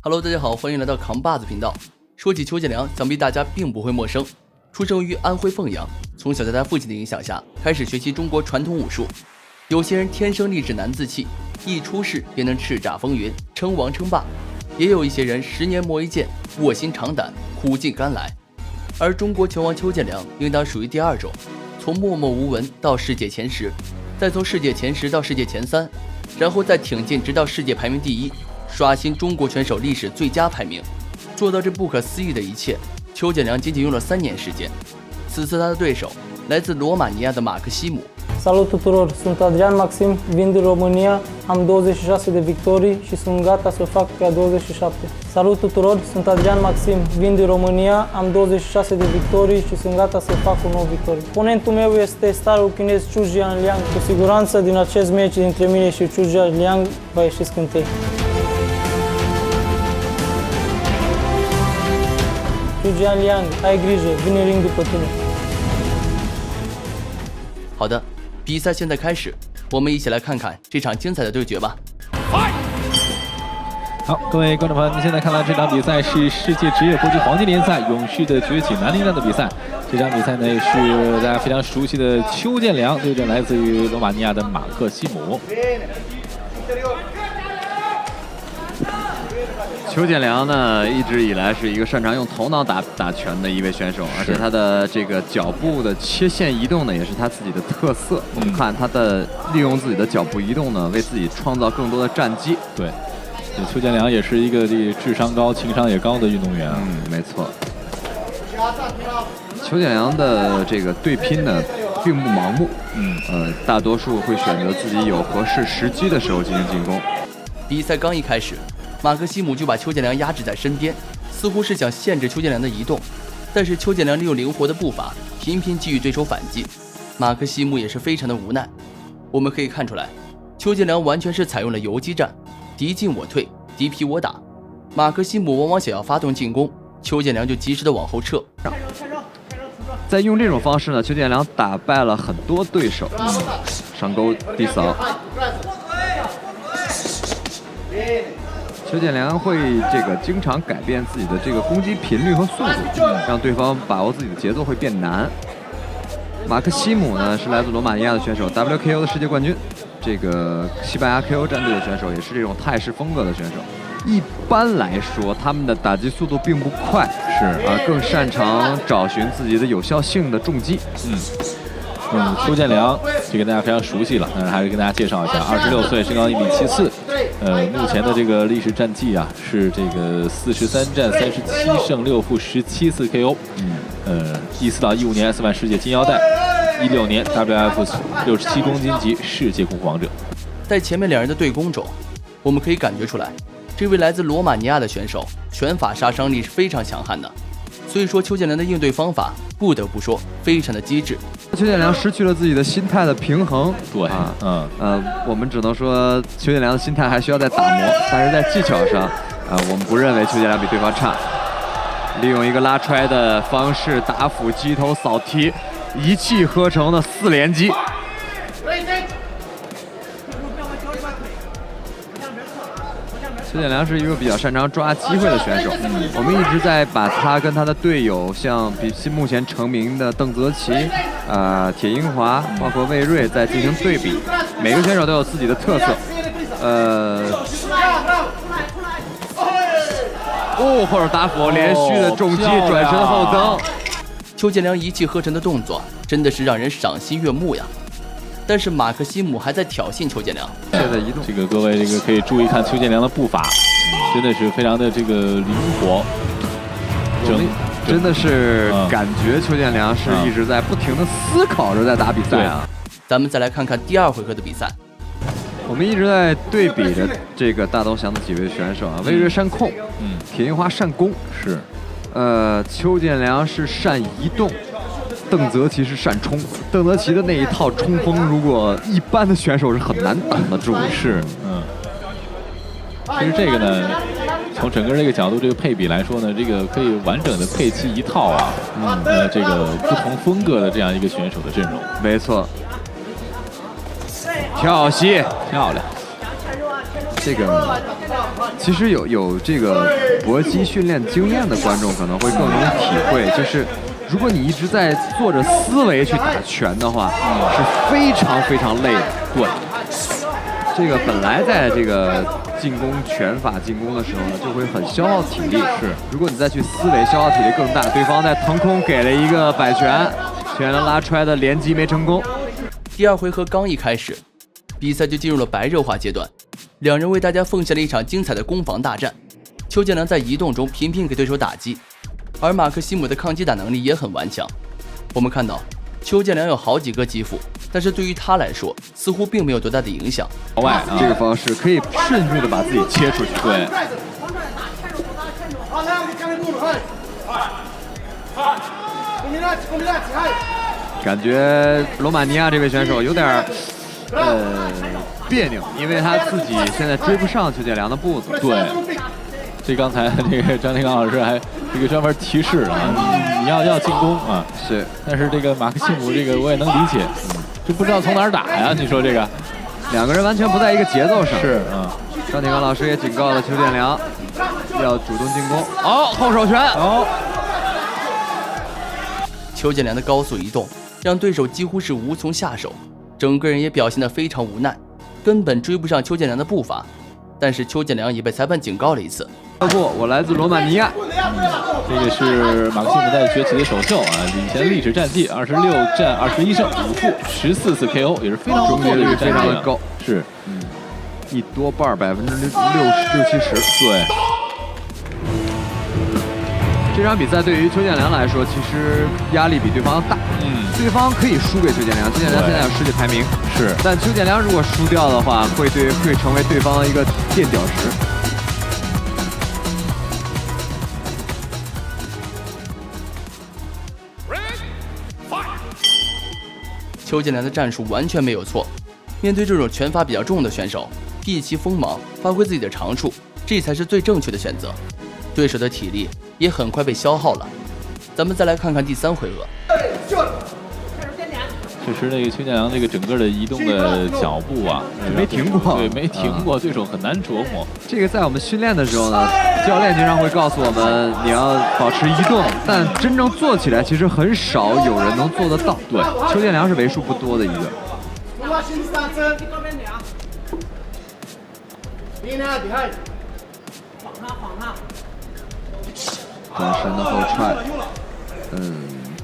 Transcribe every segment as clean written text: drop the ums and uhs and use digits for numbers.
Hello， 大家好，欢迎来到扛把子频道。说起邱建良，想必大家并不会陌生。出生于安徽凤阳，从小在他父亲的影响下，开始学习中国传统武术。有些人天生丽质难自弃，一出世便能叱咤风云，称王称霸；也有一些人10年磨一剑，卧薪尝胆，苦尽甘来。而中国拳王邱建良应当属于第二种，从默默无闻到世界前10，再从世界前10到世界前3，然后再挺进直到世界排名第1。刷新中国拳手历史最佳排名，做到这不可思议的一切，邱建良仅仅用了3年时间。此次他的对手来自罗马尼亚的马克西姆。Salut tuturor, sunt Adrian Maxim, vin din România, am 26 de victorii și sunt gata să fac pe a 27. Salut tuturor, sunt Adrian Maxim, vin din România, am 26 de victorii și sunt gata să fac o nouă victorie. Oponentul meu este starul chinez Chu Jianliang. Cu siguranță din acest meci dintre mine și Chu Jianliang va ieși scântei. Chu Jianliang, ai grijă, vine ring după tine. 好的，比赛现在开始，我们一起来看看这场精彩的对决吧。好，各位观众朋友，您现在看到这场比赛是世界职业搏击黄金联赛勇士的崛起男领战的比赛。这场比赛呢是大家非常熟悉的邱建良对阵来自于罗马尼亚的马克西姆。邱建良呢，一直以来是一个擅长用头脑打拳的一位选手，而且他的这个脚步的切线移动呢，也是他自己的特色。我们看他的利用自己的脚步移动呢，为自己创造更多的战机。对，邱建良也是一个智商高、情商也高的运动员啊。没错。邱建良的这个对拼呢，并不盲目。大多数会选择自己有合适时机的时候进行进攻。比赛刚一开始，马克西姆就把邱建良压制在身边，似乎是想限制邱建良的移动，但是邱建良利用灵活的步伐，频频给予对手反击。马克西姆也是非常的无奈。我们可以看出来，邱建良完全是采用了游击战，敌进我退，敌疲我打。马克西姆往往想要发动进攻，邱建良就及时的往后撤。在用这种方式呢，邱建良打败了很多对手。上勾地扫。邱建良会经常改变自己的这个攻击频率和速度，让对方把握自己的节奏会变难。马克西姆呢是来自罗马尼亚的选手 ，WKO 的世界冠军，这个西班牙 KO 战队的选手，也是这种泰式风格的选手。一般来说，他们的打击速度并不快，更擅长找寻自己的有效性的重击。邱建良这个大家非常熟悉了，还是跟大家介绍一下，26岁，身高1米74，目前的这个历史战绩啊是这个43战37胜6负17次 KO，14到15年 S1 世界金腰带，16年 WF 67公斤级世界功夫王者。在前面2人的对攻中，我们可以感觉出来，这位来自罗马尼亚的选手拳法杀伤力是非常强悍的，所以说邱建良的应对方法不得不说非常的机智。邱建良失去了自己的心态的平衡，对，我们只能说邱建良的心态还需要再打磨，但是在技巧上，我们不认为邱建良比对方差。利用一个拉踹的方式打俯击头扫踢，一气呵成的4连击。邱建良是一个比较擅长抓机会的选手，我们一直在把他跟他的队友，像目前成名的邓泽奇、铁英华，包括魏睿，在进行对比。每个选手都有自己的特色。后手打俯，连续的重击，转身后蹬。邱建良一气呵成的动作真的是让人赏心悦目呀。但是马克西姆还在挑衅邱建良。这个各位可以注意看邱建良的步伐，真的是非常的灵活。真的是感觉邱建良是一直在不停的思考着在打比赛啊。咱们再来看看第2回合的比赛。我们一直在对比着这个大东翔的几位选手啊，魏睿善控，铁英华善攻，是，邱建良是善移动。邓泽奇是善冲，邓泽奇的那一套冲锋，如果一般的选手是很难挡得住。是，其实这个呢，从整个这个角度、这个配比来说呢，这个可以完整的配齐一套啊，这个不同风格的这样一个选手的阵容。没错，跳膝漂亮。这个其实有这个搏击训练经验的观众可能会更有体会，就是如果你一直在做着思维去打拳的话，是非常非常累的。对，这个本来在这个进攻拳法进攻的时候呢，就会很消耗体力。是，如果你再去思维，消耗体力更大。对方在腾空给了一个摆拳，邱建良拉出来的连击没成功。第二回合刚一开始，比赛就进入了白热化阶段，两人为大家奉献了一场精彩的攻防大战。邱建良在移动中频频给对手打击，而马克西姆的抗击打能力也很顽强。我们看到邱建良有好几个击负，但是对于他来说似乎并没有多大的影响。外这个方式可以顺利的把自己切出去。对，感觉罗马尼亚这位选手有点别扭，因为他自己现在追不上邱建良的步子。对，这刚才这个张天刚老师还这个专门提示了啊，你要进攻啊，是，但是这个马克西姆这个我也能理解，就不知道从哪儿打呀。你说这个，两个人完全不在一个节奏上。是啊，张天刚老师也警告了邱建良，要主动进攻。后手拳。邱建良的高速移动让对手几乎是无从下手，整个人也表现得非常无奈，根本追不上邱建良的步伐。但是邱建良也被裁判警告了一次。不，我来自罗马尼亚。这个是马克西姆在崛起的首秀啊，领先历史战绩26战21胜5负14次 KO， 也是非常不错的一个战绩，高。是，一多半60%-70%。对。这场比赛对于邱建良来说，其实压力比对方要大。对方可以输给邱建良，邱建良现在有世界排名。是，但邱建良如果输掉的话，会成为对方一个垫脚石。邱建良的战术完全没有错，面对这种拳法比较重的选手，避其锋芒，发挥自己的长处，这才是最正确的选择。对手的体力也很快被消耗了。咱们再来看看第3回合。确实，那个邱建良这个整个的移动的脚步啊，没停过，对，没停过，对手很难琢磨。这个在我们训练的时候呢，教练经常会告诉我们，你要保持移动，但真正做起来其实很少有人能做得到。对，邱建良是为数不多的一个。转身的后踹，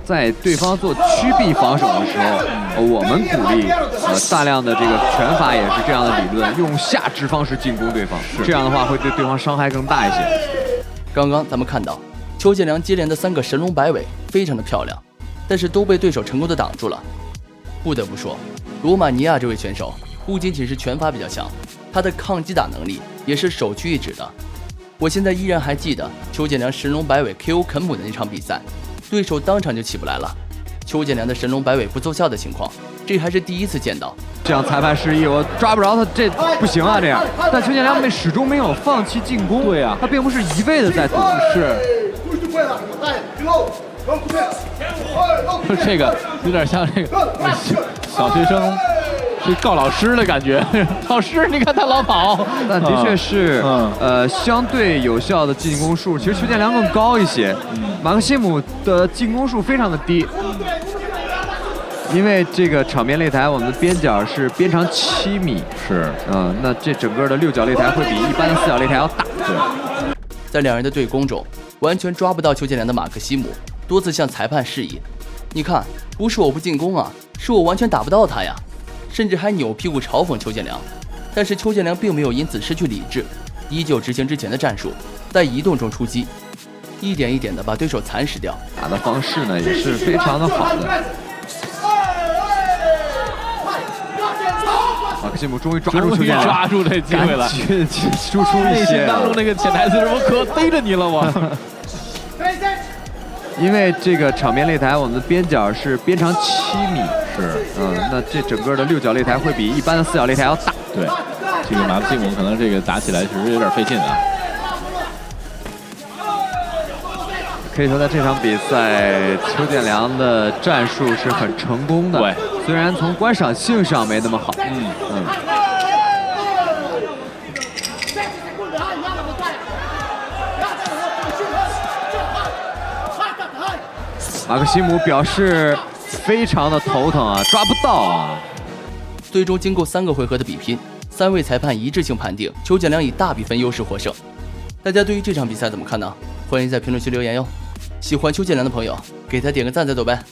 在对方做趋避防守的时候，我们鼓励大量的这个拳法也是这样的理论，用下肢方式进攻对方，这样的话会对对方伤害更大一些。刚刚咱们看到邱建良接连的3个神龙摆尾，非常的漂亮，但是都被对手成功的挡住了。不得不说，罗马尼亚这位选手不仅仅是拳法比较强，他的抗击打能力也是首屈一指的。我现在依然还记得邱建良神龙摆尾 KO 肯姆的那场比赛，对手当场就起不来了。邱建良的神龙摆尾不奏效的情况，这还是第一次见到。这样裁判示意，我抓不着他，这不行啊！这样，但邱建良始终没有放弃进攻。对啊，他并不是一味的在躲。是。这个有点像这个小学生是告老师的感觉。老师，你看他老跑。但的确是，相对有效的进攻数，其实邱建良更高一些。马克西姆的进攻数非常的低。因为这个场面擂台，我们的边角是边长7米，是，那这整个的6角擂台会比一般的4角擂台要大。对，在两人的对攻中，完全抓不到邱建良的马克西姆多次向裁判示意，你看，不是我不进攻啊，是我完全打不到他呀，甚至还扭屁股嘲讽邱建良。但是邱建良并没有因此失去理智，依旧执行之前的战术，在移动中出击，一点一点的把对手蚕食掉。打的方式呢也是非常的好的。马克西姆终于抓住邱建良，抓住这机会了，输出一些。当中那个潜台词是我可逮着你了我。因为这个场面擂台，我们的边角是边长7米，是，那这整个的6角擂台会比一般的4角擂台要大。对，这个马克西姆可能这个打起来确实有点费劲啊。可以说，在这场比赛，邱建良的战术是很成功的。对，虽然从观赏性上没那么好。马克西姆表示非常的头疼啊，抓不到啊。最终经过3个回合的比拼，3位裁判一致性判定邱建良以大比分优势获胜。大家对于这场比赛怎么看呢？欢迎在评论区留言哟。喜欢邱建良的朋友，给他点个赞再走呗。